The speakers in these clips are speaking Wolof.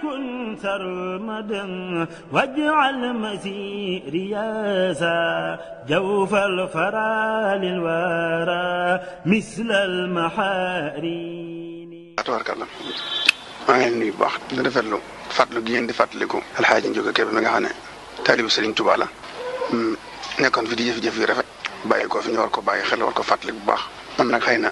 كن سرمدا واجعل مسيري جوف الفرا للورى مثل المحارين. تبارك الله. maa ngi leen di nuyu bu baax di rafetlu fàttali gi ngeen di fàttaliku Alxaaji Njóoga Kebe mi nga xam ne taalibu Sëriñ Tuubaa la nekkoon fi di jëf-jëf yu rafet bàyyi ko fi ñu war ko bàyyi xel war ko fàttali bu baax. man nag xëy na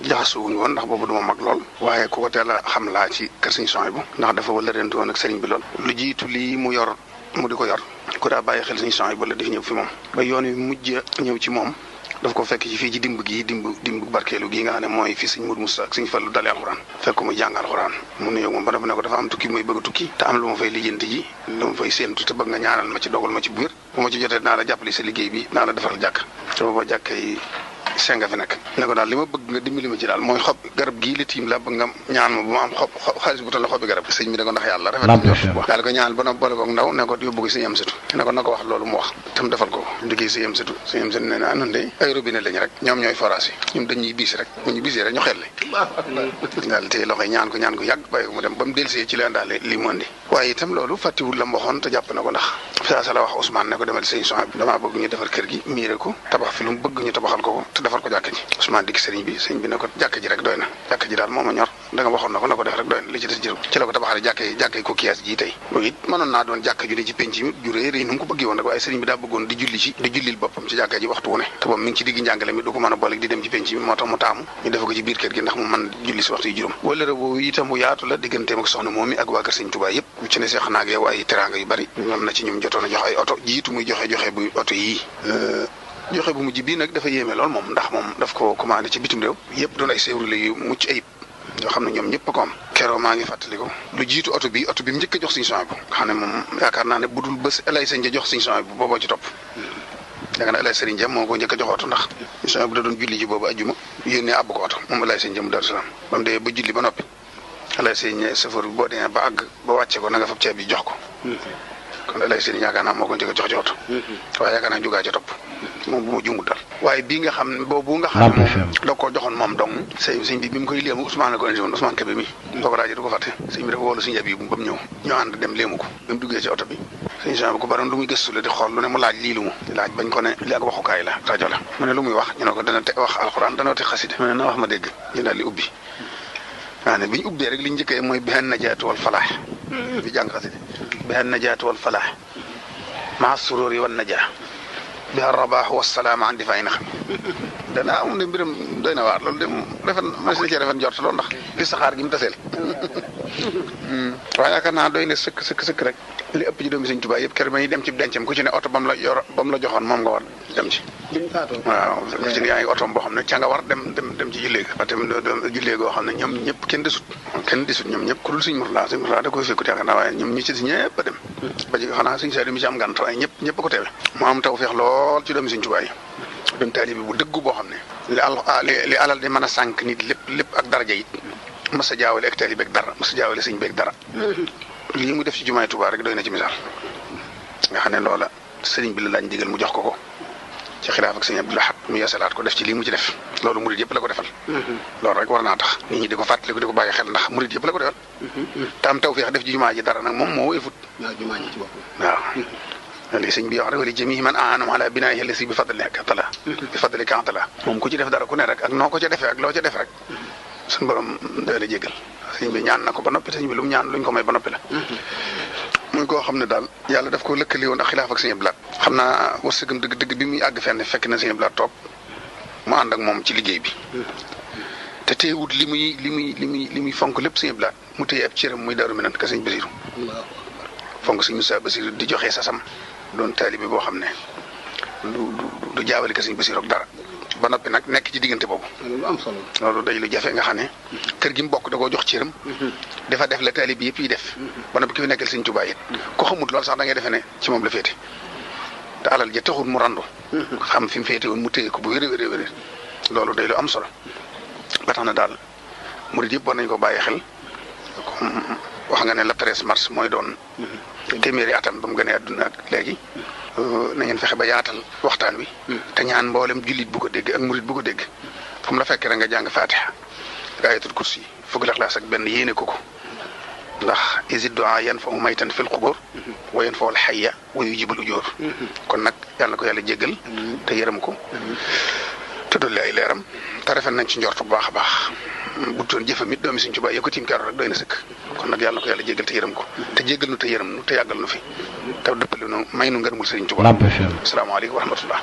jaxasuwuñu woon ndax boobu duma mag lool waaye ku ko teel a xam laa ci kër Sëriñ Suhaybu ndax dafa wala rentu woon ak sëriñ bi lool lu jiitu lii mu yor mu di ko yor ku daa bàyyi xel Sëriñ Suhaybu la di ñëw fi moom ba yoon wi mujj ñëw ci moom daf ko fekk ci fii ci dimb barkeelu gii nga xam ne mooy fii sëñ Mourou Moussa ak sëñ Fallu dalee alxuraan fekk mu jàng alxuraan mu nuyoo moom ba dafa ne ko dafa am tukki muy bëgg a tukki te am lu ma fay lijjanti ji lu ma fay séentu te bëgg nga ñaanal ma ci dogal ma ci bu wér bu ma ci jotee naa la jàppale sa liggéey bi naa la defal jàkk te booba jàkk yi senga fi nekk ne ko daal li ma bëgg nga dimbali ma ci daal mooy xob garab gii la tiim la bëgg nga ñaan ma bu ma am xob xaalis bu toll xobi garab sëñ bi ne ko ndax yàlla rafet daal ko ñaanal ba na boole ko ndaw ne ko yóbbu ko sëñ am sëtu ne ko na ko wax loolu mu wax tam defal ko liggéey sëñ am sëtu ne na nun de ay robinet lañ rek ñoom ñooy forage yi ñun dañuy biis rek bu ñu biisee rek ñu xel daal tey loxoy ñaan ko yàgg bàyyi ko mu dem ba mu delsee ci leen daal li mu andi waaye itam loolu fàttiwul la mu waxoon te jàpp na ko ndax sa la wax Ousmane ne ko demal sëñ Suhaybu damaa bëgg ñu defar kër gi miire ko tabax fi lu mu bëgg ñu tabaxal ko te defar ko jàkk ji Ousmane dikk sëriñ bi ne ko jàkk ji rek doy na jàkk ji daal moo ma ñor da nga waxoon na ko def rek doy na li ci des jërëm ci la ko tabaxale jàkkee ko kiyaas ji tey loolu it mënoon naa doon jàkk ju ne ci penc mi ju rëy nu mu ko bëggee woon rek waaye sëriñ bi daa bëggoon di jullil boppam ci jàkk ji waxtu wu ne te boobu mi ngi ci digg njàngale mi du ko mën a boole di dem ci penc mi moo tax mu taamu ñu def ko ci biir kër gi ndax mu mën julli si waxtu yi juróom wala boobu itam bu yaatu la digganteem ak soxna moom mi ak waa kër sëriñ Tuubaa yëpp ci ne seex naag yow ay teraanga yu bari am na ci ñum jotoon a jox ay oto jiitu muy joxe bu oto yii joxe bu mujj bii nag dafa yéeme lool moom ndax moom daf ko commandé ci bitim réew yëpp doon ay séeréer yu mucc ayib yoo xam ne ñoom ñëpp ko am keroog maa ngi fàttaliku lu jiitu oto bi mu njëkk a jox Sëriñ Suhaybu nga xam ne moom yaakaar naa ne budul bés elay sëñ ja jox Sëriñ Suhaybu booboo ci topp yaakaar naa elay sëriñ ja moo ko njëkk a jox oto ndax Sëriñ Suhaybu da doon julli ji boobu ajjuma yónnee àbb ko oto moom elay sëñ ja mu Daaru Salaam ba mu dee ba julli ba noppi elay sëñ chauffeur bi boo demee ba àgg ba wàcce ko na nga fab ceeb bi jox ko kon elay sëriñ yaakaar naa moo ko njëkk a jox ci oto waaye yaakaar naa jógaa ca topp moom bu ma jumut dal waaye bii nga xam ne boobu nga xam ne moom da koo joxoon moom dong sëñ bi mu koy léemu Ousmane la ko indi woon Ousmane Kébé mi boo ko laajee du ko fàtte sëñ bi dafa woolu sëñ Abibu ba mu ñëw ñu ànd dem léemu ko ba mu duggee ci oto bi sëñ Jean bi ko baroon lu muy gëstu la di xool lu ne mu laaj lii lu mu laaj bañ ko ne li ak waxukaay la rajo la mu ne lu muy wax ñu ne ko dana te wax alxuraan dana te xaside mu ne na wax ma dégg ñu daal di ubbi waa ne bi ñu ubbee rek li ñu njëkkee mooy bihan najaatu wal falaax di jàng xaside bihan najaatu wal falaax maa sururi wan najaa bi rabaax wasalaama andi fay na xam danaa am ne mbiram doy na waar loolu de rafet mas na cee rafet njort loolu ndax li saxaar gi mu taseel waaye yaakaar naa doy na sëkk rek li ëpp ci doomi Sëriñ Tuubaa yëpp kër ba ñuy dem ci dencam ku ci ne oto ba mu la joxoon moom nga war dem ci waaw ku ci ne yaa ngi oto boo xam ne ca nga war dem ci jullee ga te jullee goo xam ne ñoom ñëpp kenn desut ñoom ñëpp ku dul Sëriñ Murtala da koy fekkut yaakaar naa waaye ñoom ñi ci des ñëpp a dem ba ci xanaa Sëriñ Saaliw mi ci am ngànt waaye ñëpp ko teewe mu am taw feex lool ci doomi Sëriñ Tuubaa yi doon taalibe bu dëggu boo xam ne li alal di mën a sànq nit lépp ak daraja it mas a jaawale ak taalibe ak dara mas a jaawale sëñ beeg dara lii mu def ci jumaay Tuubaa rek doy na ci misaal nga xam ne loola sëriñ bi la laaj ndigal mu jox ko ci xilaaf ak sëñ Abdul Ahad mu yeesalaat ko def ci lii mu ci def loolu murid yëpp la ko defal loolu rek war naa tax nit ñi di ko fàttaliku di ko bàyyi xel ndax murid yëpp la ko defal te am tawfeex def ci jumaa ji dara nag moom moo wéefut waaw li sëñ bi wax rek wala jëmi man aanam ala binaahi allasi bi fadlika atala moom ku ci def dara ku ne rek ak noo ko ca defee ak loo ca def rek suñu borom doy la jégal sëñ bi ñaan na ko ba noppi sëñ bi lu mu ñaan luñ ko may ba noppi la muy koo xam ne daal yàlla daf ko lëkkali woon ak xilaaf ak sëñ Abdou Lahad xam naa wërsëgam dëgg bi muy àgg fenn fekk na sëñ Abdou Lahad toog mu ànd ak moom ci liggéey bi te teewut li muy fonk lépp sëñ Abdou Lahad mu téye ab cëram muy Daaru Minaan ka sëñ Basiru fonk sëñ Musaa Basiru di joxe sasam doon taalibe boo xam ne du jaawale ka sëñ Basiru ak dara ba noppi nag nekk ci diggante boobu lu am solo loolu day lu jafe nga xam ne kër gi mu bokk da koo jox cëram dafa def la taalibe yëpp yi def ba noppi ki fi nekkal sëñ Tuubaa it ko xamut loolu sax da ngay defee ne ci moom la féete te alal ja taxul mu randu xam fi mu féete woon mu téye ko bu wér loolu day lu am solo ba tax na daal murid yëpp war nañ ko bàyyi xel wax nga ne la 13 mars mooy doon téeméeri atam ba mu gënee àdduna ak léegi na ngeen fexe ba yaatal waxtaan wi te ñaan mboolem jullit bu ko dégg ak murid bu ko dégg fu mu la fekkee rek nga jàng Faatiha ak ayatul kursi fukki Ixlaas ak benn yéene ko ndax isid du'a yanfa'u maytan fil qubur wa yanfa'u al hayya wa yujibul ujur kon nag yàlla na ko yàlla jéggal te yërëm ko te dolli ay leeram te rafet nañ ci njort bu baax a baax bu doon jëfam it doomi Sëriñ Tuubaa yëkkati tiim keroog rek doy na sëkk kon nag yàlla na ko yàlla jéggal te yërëm ko te jéggal nu te yërëm nu te yàggal nu fi te dëppale nu may nu ngërëmul Sëriñ Tuubaa. asalaamaaleykum wa rahmatullah.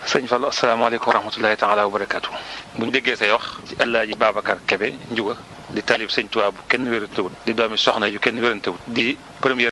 sëñ Fallu asalaamaaleykum wa rahmatullahi taala wa barakaatu. bu ñu déggee say wax ci Alaaji Babacar Kebe Njuga di talib Sëñ Tuubaa bu kenn wérantewut di doomi soxna yu kenn wérantewut di première